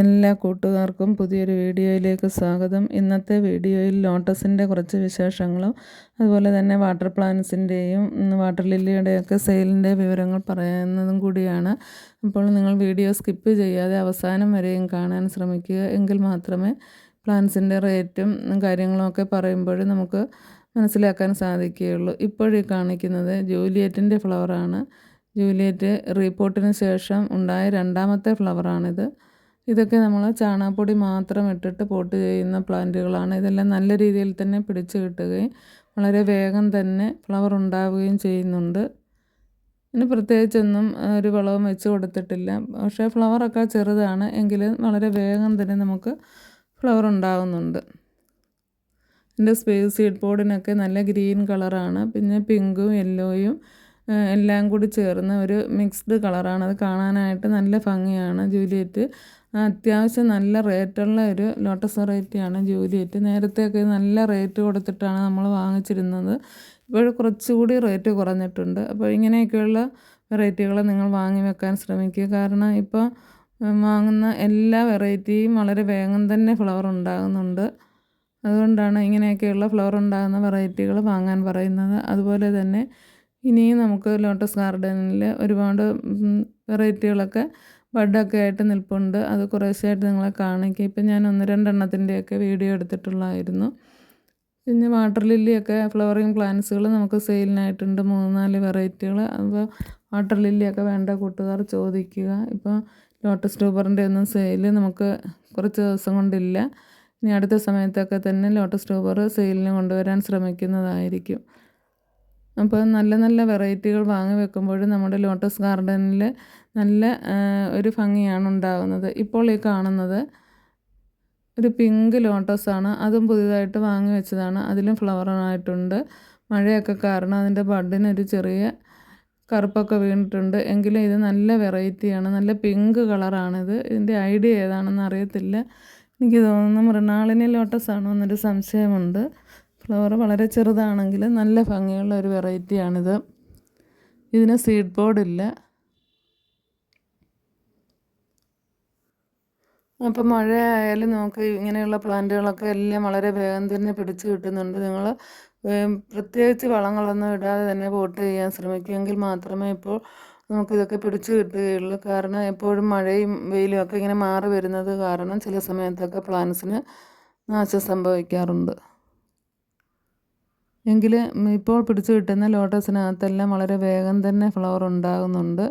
എല്ലാ കൂട്ടുകാർക്കും പുതിയൊരു വീഡിയോയിലേക്ക് സ്വാഗതം. ഇന്നത്തെ വീഡിയോയിൽ ലോട്ടസിൻ്റെ കുറച്ച് വിശേഷങ്ങളും അതുപോലെ തന്നെ വാട്ടർ പ്ലാന്റ്സിൻ്റെയും വാട്ടർ ലില്ലിയുടെയൊക്കെ സെയിലിൻ്റെ വിവരങ്ങൾ പറയുന്നതും കൂടിയാണ്. അപ്പോൾ നിങ്ങൾ വീഡിയോ സ്കിപ്പ് ചെയ്യാതെ അവസാനം വരെയും കാണാൻ ശ്രമിക്കുക. എങ്കിൽ മാത്രമേ പ്ലാന്റ്സിൻ്റെ റേറ്റും കാര്യങ്ങളുമൊക്കെ പറയുമ്പോൾ നമുക്ക് മനസ്സിലാക്കാൻ സാധിക്കുകയുള്ളൂ. ഇപ്പോഴീ കാണിക്കുന്നത് ജൂലിയറ്റിൻ്റെ ഫ്ലവറാണ്. ജൂലിയറ്റ് റീപോർട്ടിന് ശേഷം ഉണ്ടായ രണ്ടാമത്തെ ഫ്ലവറാണിത്. ഇതൊക്കെ നമ്മൾ ചാണകപ്പൊടി മാത്രം ഇട്ടിട്ട് പോട്ട് ചെയ്യുന്ന പ്ലാന്റുകളാണ്. ഇതെല്ലാം നല്ല രീതിയിൽ തന്നെ പിടിച്ചു കിട്ടുകയും വളരെ വേഗം തന്നെ ഫ്ലവർ ഉണ്ടാവുകയും ചെയ്യുന്നുണ്ട്. ഇനി പ്രത്യേകിച്ചൊന്നും ഒരു വളവും വെച്ച് കൊടുത്തിട്ടില്ല. പക്ഷേ ഫ്ലവറൊക്കെ ചെറുതാണ് എങ്കിലും വളരെ വേഗം തന്നെ നമുക്ക് ഫ്ലവർ ഉണ്ടാകുന്നുണ്ട്. എൻ്റെ സീഡ് പോഡിനൊക്കെ നല്ല ഗ്രീൻ കളറാണ്. പിന്നെ പിങ്കും യെല്ലോയും എല്ലാം കൂടി ചേർന്ന ഒരു മിക്സ്ഡ് കളറാണ്. അത് കാണാനായിട്ട് നല്ല ഭംഗിയാണ്. ജൂലിയറ്റ് അത്യാവശ്യം നല്ല റേറ്റുള്ള ഒരു ലോട്ടസ് വെറൈറ്റിയാണ് ജൂലിയറ്റ്. നേരത്തെയൊക്കെ നല്ല റേറ്റ് കൊടുത്തിട്ടാണ് നമ്മൾ വാങ്ങിച്ചിരുന്നത്. ഇപ്പോൾ കുറച്ചുകൂടി റേറ്റ് കുറഞ്ഞിട്ടുണ്ട്. അപ്പോൾ ഇങ്ങനെയൊക്കെയുള്ള വെറൈറ്റികൾ നിങ്ങൾ വാങ്ങി വെക്കാൻ ശ്രമിക്കുക. കാരണം ഇപ്പോൾ വാങ്ങുന്ന എല്ലാ വെറൈറ്റിയും വളരെ വേഗം തന്നെ ഫ്ലവർ ഉണ്ടാകുന്നുണ്ട്. അതുകൊണ്ടാണ് ഇങ്ങനെയൊക്കെയുള്ള ഫ്ലവർ ഉണ്ടാകുന്ന വെറൈറ്റികൾ വാങ്ങാൻ പറയുന്നത്. അതുപോലെ തന്നെ ഇനിയും നമുക്ക് ലോട്ടസ് ഗാർഡനിൽ ഒരുപാട് വെറൈറ്റികളൊക്കെ ബഡൊക്കെ ആയിട്ട് നിൽപ്പുണ്ട്. അത് കുറേശ്ശെയായിട്ട് നിങ്ങളെ കാണിക്കുക. ഇപ്പം ഞാൻ 1-2 എണ്ണത്തിൻ്റെയൊക്കെ വീഡിയോ എടുത്തിട്ടുള്ളായിരുന്നു. പിന്നെ വാട്ടർ ലില്ലിയൊക്കെ ഫ്ലവറിങ് പ്ലാന്റ്സുകൾ നമുക്ക് സെയിലിനായിട്ടുണ്ട് 3-4 വെറൈറ്റികൾ. അപ്പോൾ വാട്ടർ ലില്ലിയൊക്കെ വേണ്ട കൂട്ടുകാർ ചോദിക്കുക. ഇപ്പോൾ ലോട്ടസ് ട്യൂബറിൻ്റെ ഒന്നും സെയിൽ നമുക്ക് കുറച്ച് ദിവസം കൊണ്ടില്ല. ഇനി അടുത്ത സമയത്തൊക്കെ തന്നെ ലോട്ടസ് ട്യൂബർ സെയിലിന് കൊണ്ടുവരാൻ ശ്രമിക്കുന്നതായിരിക്കും. അപ്പോൾ നല്ല നല്ല വെറൈറ്റികൾ വാങ്ങി വെക്കുമ്പോൾ നമ്മുടെ ലോട്ടസ് ഗാർഡനിൽ നല്ല ഒരു ഭംഗിയാണ് ഉണ്ടാകുന്നത്. ഇപ്പോൾ ഈ കാണുന്നത് ഒരു പിങ്ക് ലോട്ടസാണ്. അതും പുതിയതായിട്ട് വാങ്ങി വെച്ചതാണ്. അതിലും ഫ്ലവറായിട്ടുണ്ട്. മഴയൊക്കെ കാരണം അതിൻ്റെ ബഡിനൊരു ചെറിയ കറുപ്പൊക്കെ വീണിട്ടുണ്ട്. എങ്കിലും ഇത് നല്ല വെറൈറ്റിയാണ്. നല്ല പിങ്ക് കളറാണിത്. ഇതിൻ്റെ ഐഡിയ ഏതാണെന്ന് അറിയത്തില്ല. എനിക്ക് തോന്നുന്നു മൃണാളിനി ലോട്ടസാണോ എന്നൊരു സംശയമുണ്ട്. ഫ്ലവർ വളരെ ചെറുതാണെങ്കിൽ നല്ല ഭംഗിയുള്ള ഒരു വെറൈറ്റിയാണിത്. ഇതിന് സീഡ് പോഡില്ല. അപ്പം മഴയായാലും നമുക്ക് ഇങ്ങനെയുള്ള പ്ലാന്റുകളൊക്കെ എല്ലാം വളരെ വേഗം തന്നെ പിടിച്ചു കിട്ടുന്നുണ്ട്. നിങ്ങൾ പ്രത്യേകിച്ച് വളങ്ങളൊന്നും ഇടാതെ തന്നെ പോട്ട് ചെയ്യാൻ ശ്രമിക്കുമെങ്കിൽ മാത്രമേ ഇപ്പോൾ നമുക്കിതൊക്കെ പിടിച്ചു കിട്ടുകയുള്ളൂ. കാരണം എപ്പോഴും മഴയും വെയിലും ഒക്കെ ഇങ്ങനെ മാറി വരുന്നത് കാരണം ചില സമയത്തൊക്കെ പ്ലാന്റ്സിന് നാശം സംഭവിക്കാറുണ്ട്. എങ്കിൽ ഇപ്പോൾ പിടിച്ചു കിട്ടുന്ന ലോട്ടസിനകത്തെല്ലാം വളരെ വേഗം തന്നെ ഫ്ലവർ ഉണ്ടാകുന്നുണ്ട്.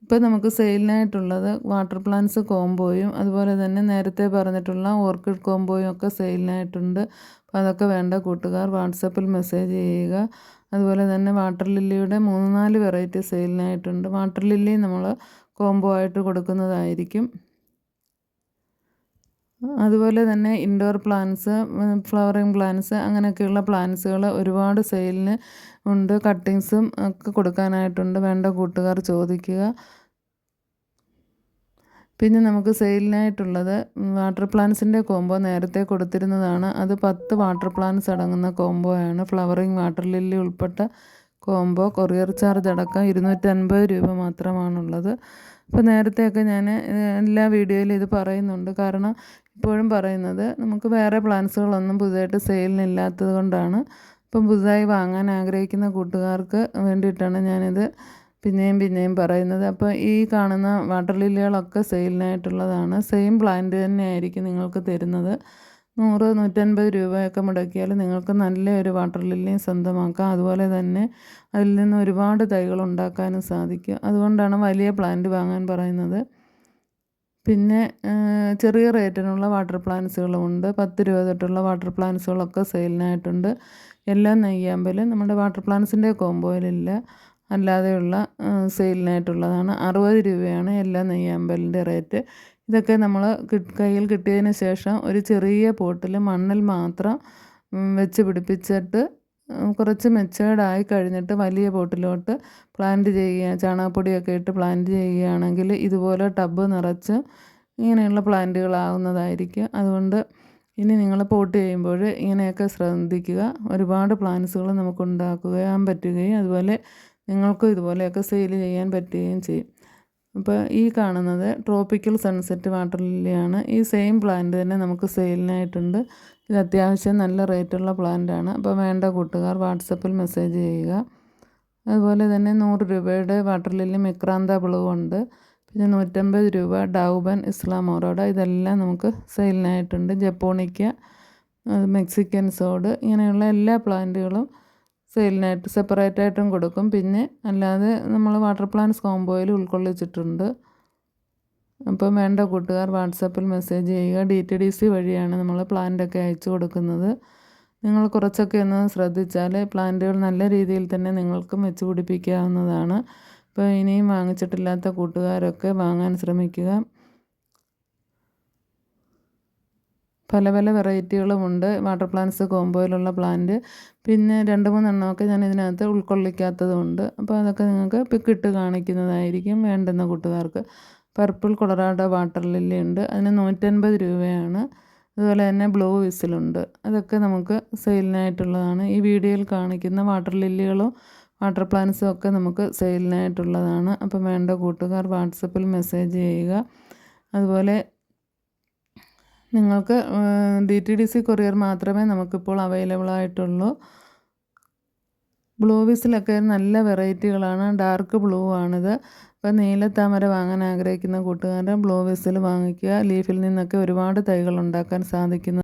ഇപ്പോൾ നമുക്ക് സെയിലിനായിട്ടുള്ളത് വാട്ടർ പ്ലാന്റ്സ് കോംബോയും അതുപോലെ തന്നെ നേരത്തെ പറഞ്ഞിട്ടുള്ള ഓർക്കിഡ് കോംബോയും ഒക്കെ സെയിലിനായിട്ടുണ്ട്. അപ്പോൾ അതൊക്കെ വേണ്ട കൂട്ടുകാർ വാട്സപ്പിൽ മെസ്സേജ് ചെയ്യുക. അതുപോലെ തന്നെ വാട്ടർ ലില്ലിയുടെ 3-4 വെറൈറ്റി സെയിലിനായിട്ടുണ്ട്. വാട്ടർ ലില്ലി നമ്മൾ കോംബോ ആയിട്ട് കൊടുക്കുന്നതായിരിക്കും. അതുപോലെ തന്നെ ഇൻഡോർ പ്ലാന്റ്സ്, ഫ്ലവറിങ് പ്ലാന്റ്സ് അങ്ങനെയൊക്കെയുള്ള പ്ലാന്റ്സുകൾ ഒരുപാട് സെയിലിന് ഉണ്ട്. കട്ടിങ്സും ഒക്കെ കൊടുക്കാനായിട്ടുണ്ട്. വേണ്ട കൂട്ടുകാർ ചോദിക്കുക. പിന്നെ നമുക്ക് സെയിലിനായിട്ടുള്ളത് വാട്ടർ പ്ലാന്റ്സിൻ്റെ കോംബോ നേരത്തെ കൊടുത്തിരുന്നതാണ്. അത് 10 വാട്ടർ പ്ലാന്റ്സ് അടങ്ങുന്ന കോംബോയാണ്. ഫ്ലവറിങ് വാട്ടർ ലില്ലി ഉൾപ്പെട്ട കോംബോ. കൊറിയർ ചാർജ് അടക്കം 250 രൂപ മാത്രമാണുള്ളത്. അപ്പോൾ നേരത്തെയൊക്കെ ഞാൻ എല്ലാ വീഡിയോയിലും ഇത് പറയുന്നുണ്ട്. കാരണം ഇപ്പോഴും പറയുന്നത് നമുക്ക് വേറെ പ്ലാന്റ്സുകളൊന്നും പുതുതായിട്ട് സെയിലിനില്ലാത്തത് കൊണ്ടാണ്. ഇപ്പം പുതുതായി വാങ്ങാൻ ആഗ്രഹിക്കുന്ന കൂട്ടുകാർക്ക് വേണ്ടിയിട്ടാണ് ഞാനിത് പിന്നെയും പറയുന്നത്. അപ്പോൾ ഈ കാണുന്ന വാട്ടർ ലില്ലികളൊക്കെ സെയിലിനായിട്ടുള്ളതാണ്. സെയിം പ്ലാന്റ് തന്നെയായിരിക്കും നിങ്ങൾക്ക് തരുന്നത്. 100-150 രൂപയൊക്കെ മുടക്കിയാൽ നിങ്ങൾക്ക് നല്ലൊരു വാട്ടർ ലില്ലിയും സ്വന്തമാക്കാം. അതുപോലെ തന്നെ അതിൽ നിന്ന് ഒരുപാട് തൈകൾ ഉണ്ടാക്കാനും സാധിക്കും. അതുകൊണ്ടാണ് വലിയ പ്ലാന്റ് വാങ്ങാൻ പറയുന്നത്. പിന്നെ ചെറിയ റേറ്റിനുള്ള വാട്ടർ പ്ലാന്റ്സുകളുമുണ്ട്. 10 രൂപ തൊട്ടുള്ള വാട്ടർ പ്ലാന്റ്സുകളൊക്കെ സെയിലിനായിട്ടുണ്ട്. എല്ലാം നെയ്യാമ്പൽ നമ്മുടെ വാട്ടർ പ്ലാന്റ്സിൻ്റെ കോംബോയിലില്ല. അല്ലാതെയുള്ള സെയിലിനായിട്ടുള്ളതാണ്. 60 രൂപയാണ് എല്ലാ നെയ്യാമ്പലിൻ്റെ റേറ്റ്. ഇതൊക്കെ നമ്മൾ കയ്യിൽ കിട്ടിയതിന് ശേഷം ഒരു ചെറിയ പോട്ടിൽ മണ്ണിൽ മാത്രം വെച്ച് പിടിപ്പിച്ചിട്ട് കുറച്ച് മെച്ചേർഡായി കഴിഞ്ഞിട്ട് വലിയ പോട്ടിലോട്ട് പ്ലാന്റ് ചെയ്യുക, ചാണകപ്പൊടിയൊക്കെ ഇട്ട് പ്ലാന്റ് ചെയ്യുകയാണെങ്കിൽ ഇതുപോലെ ടബ് നിറച്ച് ഇങ്ങനെയുള്ള പ്ലാന്റുകളാകുന്നതായിരിക്കും. അതുകൊണ്ട് ഇനി നിങ്ങൾ പോട്ട് ചെയ്യുമ്പോൾ ഇങ്ങനെയൊക്കെ ശ്രദ്ധിക്കുക. ഒരുപാട് പ്ലാന്റ്സുകൾ നമുക്ക് ഉണ്ടാക്കാൻ പറ്റുകയും അതുപോലെ നിങ്ങൾക്കും ഇതുപോലെയൊക്കെ സെയിൽ ചെയ്യാൻ പറ്റുകയും ചെയ്യും. അപ്പോൾ ഈ കാണുന്നത് ട്രോപ്പിക്കൽ സൺസെറ്റ് വാട്ടർ ലില്ലിയാണ്. ഈ സെയിം പ്ലാന്റ് തന്നെ നമുക്ക് സെയിലിനായിട്ടുണ്ട്. ഇത് അത്യാവശ്യം നല്ല റേറ്റുള്ള പ്ലാന്റാണ്. അപ്പോൾ വേണ്ട കൂട്ടുകാർ വാട്സപ്പിൽ മെസ്സേജ് ചെയ്യുക. അതുപോലെ തന്നെ 100 രൂപയുടെ വാട്ടർ ലില്ലി മിക്രാന്ത ബ്ലൂ ഉണ്ട്. പിന്നെ 150 രൂപ ഡൗബൻ ഇസ്ലാമോറോഡ. ഇതെല്ലാം നമുക്ക് സെയിലിനായിട്ടുണ്ട്. ജപ്പോണിക്ക, മെക്സിക്കൻ സോഡ്, ഇങ്ങനെയുള്ള എല്ലാ പ്ലാന്റുകളും സെയിലിനായിട്ട് സെപ്പറേറ്റായിട്ടും കൊടുക്കും. പിന്നെ അല്ലാതെ നമ്മൾ വാട്ടർ പ്ലാന്റ്സ് കോംബോയിൽ ഉൾക്കൊള്ളിച്ചിട്ടുണ്ട്. അപ്പം വേണ്ട കൂട്ടുകാർ വാട്സപ്പിൽ മെസ്സേജ് ചെയ്യുക. DTDC വഴിയാണ് നമ്മൾ പ്ലാന്റൊക്കെ അയച്ചു കൊടുക്കുന്നത്. നിങ്ങൾ കുറച്ചൊക്കെ ഒന്ന് ശ്രദ്ധിച്ചാൽ പ്ലാന്റുകൾ നല്ല രീതിയിൽ തന്നെ നിങ്ങൾക്കും വെച്ച് പിടിപ്പിക്കാവുന്നതാണ്. അപ്പോൾ ഇനിയും വാങ്ങിച്ചിട്ടില്ലാത്ത കൂട്ടുകാരൊക്കെ വാങ്ങാൻ ശ്രമിക്കുക. പല പല വെറൈറ്റികളുമുണ്ട് വാട്ടർ പ്ലാന്റ്സ് കോംബോയിലുള്ള പ്ലാന്റ്. പിന്നെ 2-3 എണ്ണമൊക്കെ ഞാൻ ഇതിനകത്ത് ഉൾക്കൊള്ളിക്കാത്തതുണ്ട്. അപ്പോൾ അതൊക്കെ നിങ്ങൾക്ക് പിക്കിട്ട് കാണിക്കുന്നതായിരിക്കും വേണ്ടുന്ന കൂട്ടുകാർക്ക്. പർപ്പിൾ കൊളറാഡോ വാട്ടർ ലില്ലി ഉണ്ട്. അതിന് 150 രൂപയാണ്. അതുപോലെ തന്നെ ബ്ലൂ വിസിലുണ്ട്. അതൊക്കെ നമുക്ക് സെയിലിനായിട്ടുള്ളതാണ്. ഈ വീഡിയോയിൽ കാണിക്കുന്ന വാട്ടർ ലില്ലികളും വാട്ടർ പ്ലാന്റ്സും ഒക്കെ നമുക്ക് സെയിലിനായിട്ടുള്ളതാണ്. അപ്പം വേണ്ട കൂട്ടുകാർ വാട്സപ്പിൽ മെസ്സേജ് ചെയ്യുക. അതുപോലെ നിങ്ങൾക്ക് DTDC കൊറിയർ മാത്രമേ നമുക്കിപ്പോൾ അവൈലബിൾ ആയിട്ടുള്ളൂ. ബ്ലൂ വിസിലൊക്കെ നല്ല വെറൈറ്റികളാണ്. ഡാർക്ക് ബ്ലൂ ആണിത്. അപ്പോൾ നീലത്താമര വാങ്ങാൻ ആഗ്രഹിക്കുന്ന കൂട്ടുകാർ ബ്ലൂ വിസിൽ വാങ്ങിക്കുക. ലീഫിൽ നിന്നൊക്കെ ഒരുപാട് തൈകൾ ഉണ്ടാക്കാൻ സാധിക്കുന്നു.